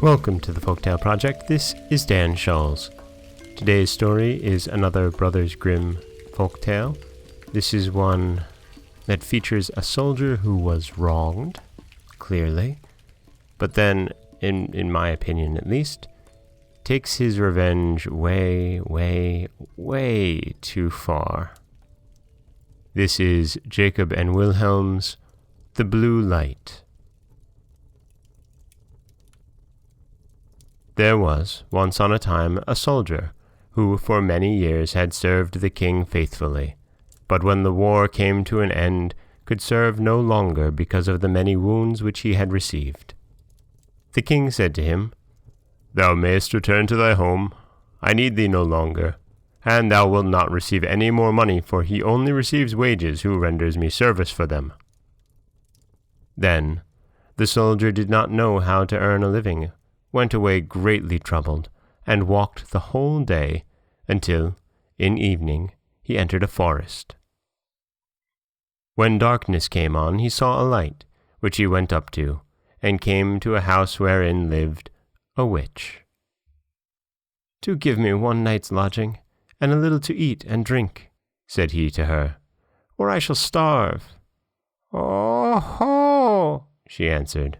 Welcome to the Folktale Project. This is Dan Scholz. Today's story is another Brothers Grimm folktale. This is one that features a soldier who was wronged, clearly, but then, in my opinion at least, takes his revenge way, way, way too far. This is Jacob and Wilhelm's The Blue Light. There was, once on a time, a soldier who for many years had served the king faithfully, but when the war came to an end, could serve no longer because of the many wounds which he had received. The king said to him, "Thou mayest return to thy home. I need thee no longer, and thou wilt not receive any more money, for he only receives wages who renders me service for them." Then the soldier did not know how to earn a living, went away greatly troubled, and walked the whole day until, in evening, he entered a forest. When darkness came on, he saw a light, which he went up to, and came to a house wherein lived a witch. "Do give me one night's lodging, and a little to eat and drink," said he to her, "or I shall starve." "Oh ho!" she answered.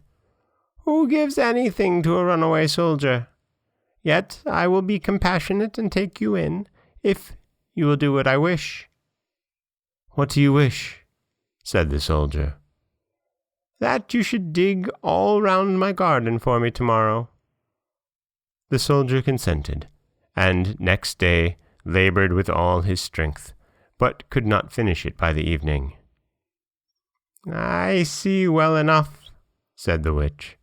"Who gives anything to a runaway soldier? Yet I will be compassionate and take you in, if you will do what I wish." "What do you wish?" said the soldier. "That you should dig all round my garden for me tomorrow." The soldier consented, and next day labored with all his strength, but could not finish it by the evening. "I see well enough," said the witch,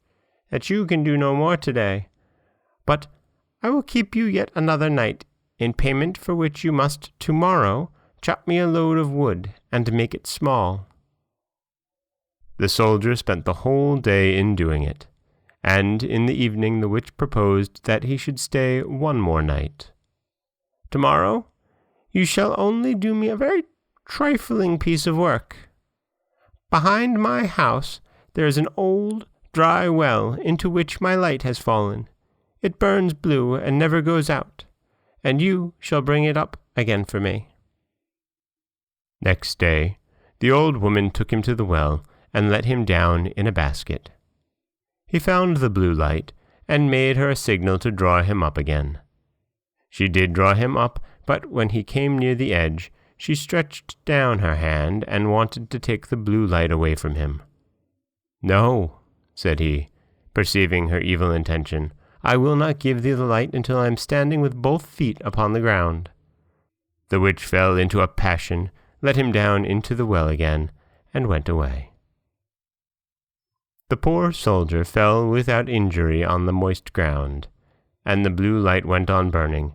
"that you can do no more today, but I will keep you yet another night, in payment for which you must tomorrow chop me a load of wood and make it small." The soldier spent the whole day in doing it, and in the evening the witch proposed that he should stay one more night. "Tomorrow you shall only do me a very trifling piece of work. Behind my house there is an old dry well into which my light has fallen. It burns blue and never goes out, and you shall bring it up again for me." Next day the old woman took him to the well and let him down in a basket. He found the blue light and made her a signal to draw him up again. She did draw him up, but when he came near the edge, she stretched down her hand and wanted to take the blue light away from him. "No," said he, perceiving her evil intention, "I will not give thee the light until I am standing with both feet upon the ground." The witch fell into a passion, let him down into the well again, and went away. The poor soldier fell without injury on the moist ground, and the blue light went on burning.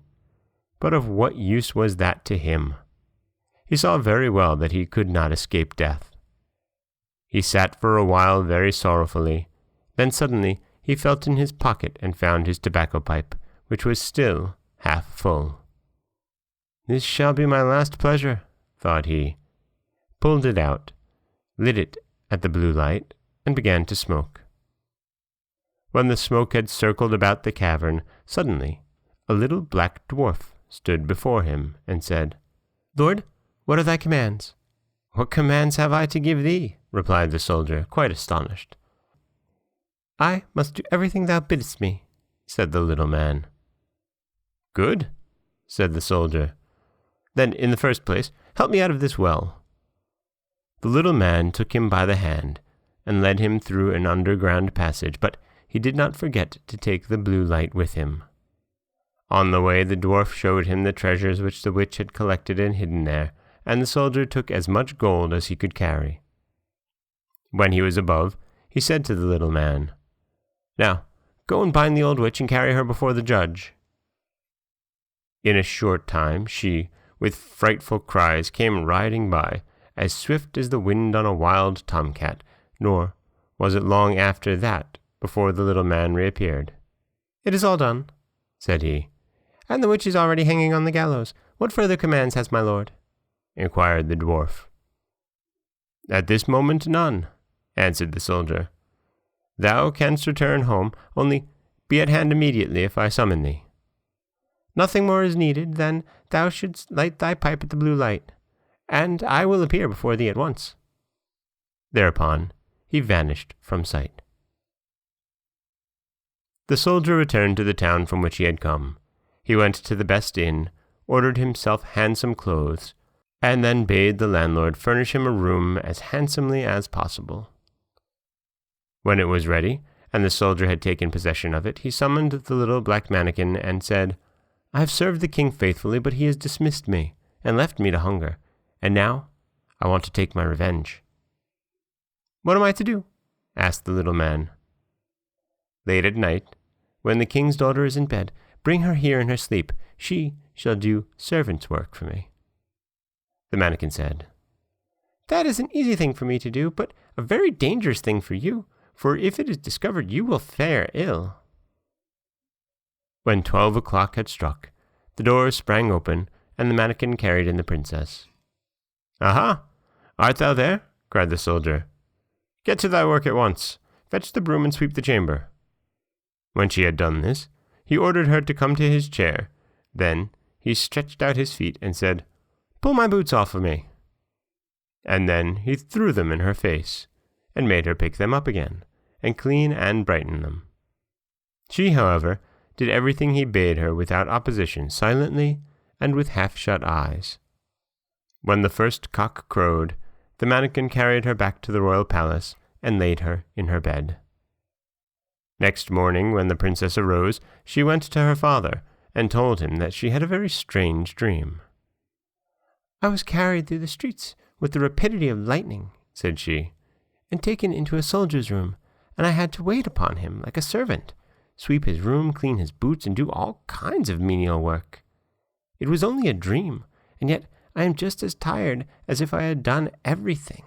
But of what use was that to him? He saw very well that he could not escape death. He sat for a while very sorrowfully. Then suddenly he felt in his pocket and found his tobacco pipe, which was still half full. "This shall be my last pleasure," thought he, pulled it out, lit it at the blue light, and began to smoke. When the smoke had circled about the cavern, suddenly a little black dwarf stood before him and said, "Lord, what are thy commands?" "What commands have I to give thee?" replied the soldier, quite astonished. "I must do everything thou biddest me," said the little man. "Good," said the soldier. "Then, in the first place, help me out of this well." The little man took him by the hand and led him through an underground passage, but he did not forget to take the blue light with him. On the way the dwarf showed him the treasures which the witch had collected and hidden there, and the soldier took as much gold as he could carry. When he was above, he said to the little man, "Now, go and bind the old witch and carry her before the judge." In a short time she, with frightful cries, came riding by, as swift as the wind on a wild tomcat, nor was it long after that before the little man reappeared. "It is all done," said he, "and the witch is already hanging on the gallows. What further commands has my lord?" inquired the dwarf. "At this moment none," answered the soldier. "Thou canst return home, only be at hand immediately if I summon thee." "Nothing more is needed than thou shouldst light thy pipe at the blue light, and I will appear before thee at once." Thereupon he vanished from sight. The soldier returned to the town from which he had come. He went to the best inn, ordered himself handsome clothes, and then bade the landlord furnish him a room as handsomely as possible. When it was ready, and the soldier had taken possession of it, he summoned the little black mannikin and said, "I have served the king faithfully, but he has dismissed me, and left me to hunger, and now I want to take my revenge." "What am I to do?" asked the little man. "Late at night, when the king's daughter is in bed, bring her here in her sleep. She shall do servant's work for me." The mannikin said, "That is an easy thing for me to do, but a very dangerous thing for you, for if it is discovered you will fare ill." When 12 o'clock had struck, the door sprang open, and the mannikin carried in the princess. "Aha! Art thou there?" cried the soldier. "Get to thy work at once. Fetch the broom and sweep the chamber." When she had done this, he ordered her to come to his chair. Then he stretched out his feet and said, "Pull my boots off of me." And then he threw them in her face, and made her pick them up again, and clean and brighten them. She, however, did everything he bade her without opposition, silently and with half-shut eyes. When the first cock crowed, the mannikin carried her back to the royal palace and laid her in her bed. Next morning, when the princess arose, she went to her father and told him that she had a very strange dream. "I was carried through the streets with the rapidity of lightning," said she, "and taken into a soldier's room, and I had to wait upon him like a servant, sweep his room, clean his boots, and do all kinds of menial work. It was only a dream, and yet I am just as tired as if I had done everything."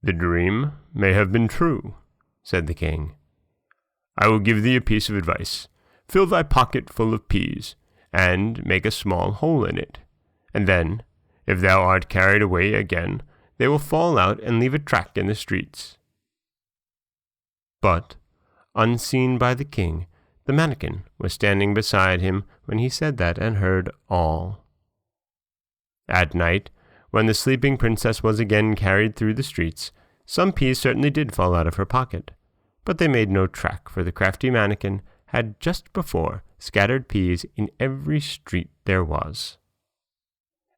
"The dream may have been true," said the king. "I will give thee a piece of advice. Fill thy pocket full of peas, and make a small hole in it, and then, if thou art carried away again, they will fall out and leave a track in the streets." But, unseen by the king, the mannikin was standing beside him when he said that and heard all. At night, when the sleeping princess was again carried through the streets, some peas certainly did fall out of her pocket, but they made no track, for the crafty mannikin had just before scattered peas in every street there was.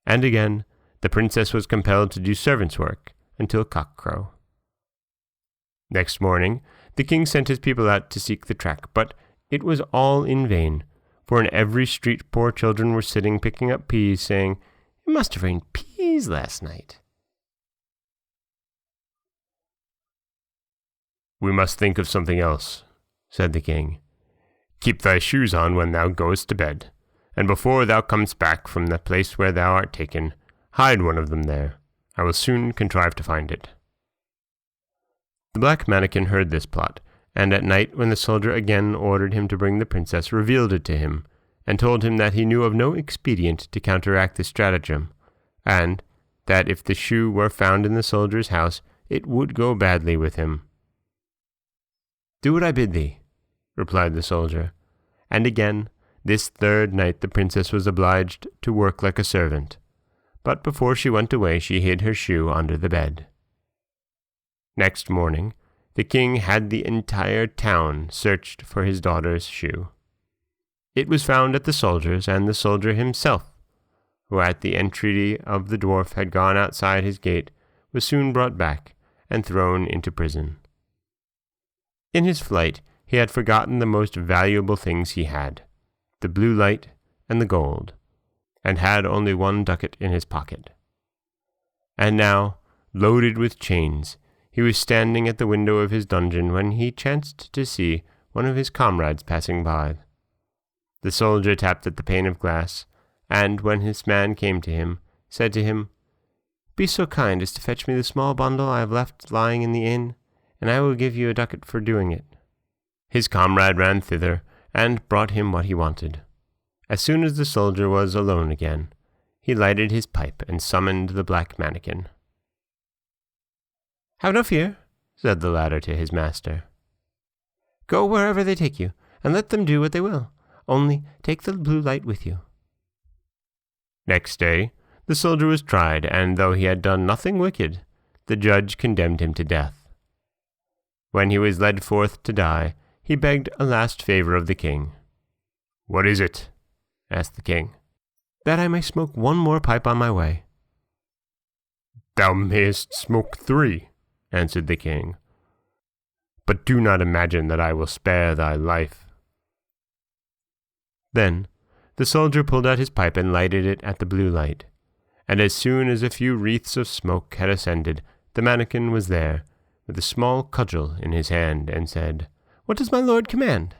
And again, the princess was compelled to do servant's work until cock-crow. Next morning, the king sent his people out to seek the track, but it was all in vain, for in every street poor children were sitting picking up peas, saying, "It must have rained peas last night." "We must think of something else," said the king. "Keep thy shoes on when thou goest to bed, and before thou comest back from the place where thou art taken, hide one of them there. I will soon contrive to find it." The black mannikin heard this plot, and at night when the soldier again ordered him to bring the princess, revealed it to him, and told him that he knew of no expedient to counteract this stratagem, and that if the shoe were found in the soldier's house, it would go badly with him. "Do what I bid thee," replied the soldier, and again, this third night the princess was obliged to work like a servant, but before she went away she hid her shoe under the bed. Next morning, the king had the entire town searched for his daughter's shoe. It was found at the soldier's, and the soldier himself, who at the entreaty of the dwarf had gone outside his gate, was soon brought back and thrown into prison. In his flight, he had forgotten the most valuable things he had, the blue light and the gold, and had only 1 ducat in his pocket. And now, loaded with chains, he was standing at the window of his dungeon when he chanced to see one of his comrades passing by. The soldier tapped at the pane of glass, and when his man came to him, said to him, "Be so kind as to fetch me the small bundle I have left lying in the inn, and I will give you a ducat for doing it." His comrade ran thither, and brought him what he wanted. As soon as the soldier was alone again, he lighted his pipe and summoned the black mannikin. "Have no fear," said the latter to his master. "Go wherever they take you, and let them do what they will. Only take the blue light with you." Next day, the soldier was tried, and though he had done nothing wicked, the judge condemned him to death. When he was led forth to die, he begged a last favor of the king. "What is it?" asked the king. "That I may smoke one more pipe on my way." "Thou mayest smoke 3, answered the king. "But do not imagine that I will spare thy life." Then the soldier pulled out his pipe and lighted it at the blue light, and as soon as a few wreaths of smoke had ascended, the mannikin was there, with a small cudgel in his hand, and said, "What does my lord command?"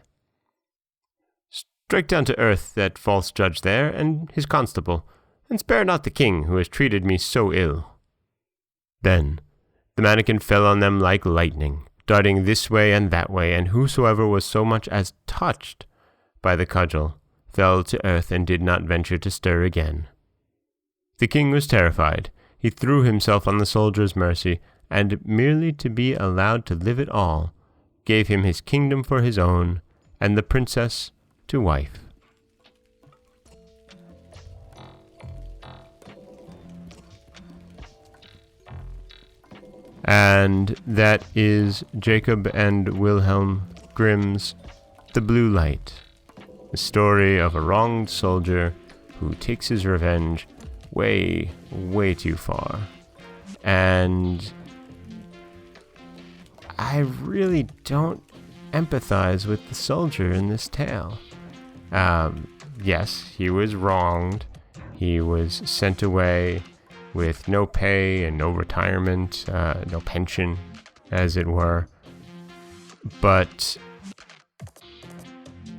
"Strike down to earth that false judge there, and his constable, and spare not the king, who has treated me so ill." Then the mannikin fell on them like lightning, darting this way and that way, and whosoever was so much as touched by the cudgel fell to earth and did not venture to stir again. The king was terrified. He threw himself on the soldier's mercy, and merely to be allowed to live at all, gave him his kingdom for his own, and the princess to wife. And that is Jacob and Wilhelm Grimm's The Blue Light, the story of a wronged soldier who takes his revenge way, way too far. And I really don't empathize with the soldier in this tale. Yes, he was wronged. He was sent away with no pay and no retirement, no pension, as it were. But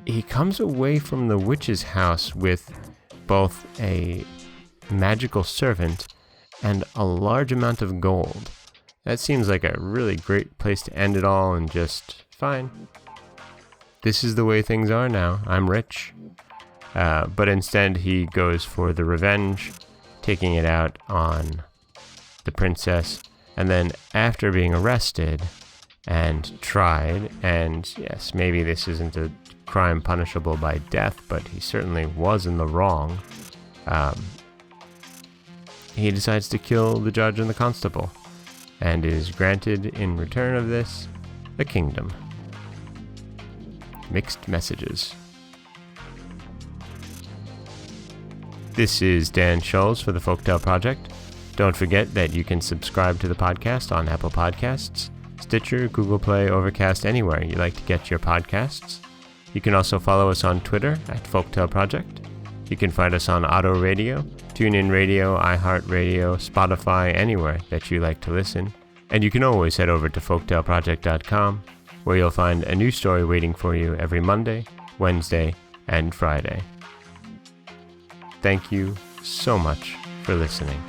he comes away from the witch's house with both a magical servant and a large amount of gold. That seems like a really great place to end it all, and just fine. This is the way things are now. I'm rich. But instead he goes for the revenge, taking it out on the princess, and then after being arrested and tried, and yes, maybe this isn't a crime punishable by death, but he certainly was in the wrong, he decides to kill the judge and the constable, and is granted in return of this a kingdom. Mixed messages. This is Dan Scholes for the Folktale Project. Don't forget that you can subscribe to the podcast on Apple Podcasts, Stitcher, Google Play, Overcast, anywhere you like to get your podcasts. You can also follow us on Twitter at Folktale Project. You can find us on Auto Radio, TuneIn Radio, iHeartRadio, Spotify, anywhere that you like to listen. And you can always head over to folktaleproject.com, where you'll find a new story waiting for you every Monday, Wednesday, and Friday. Thank you so much for listening.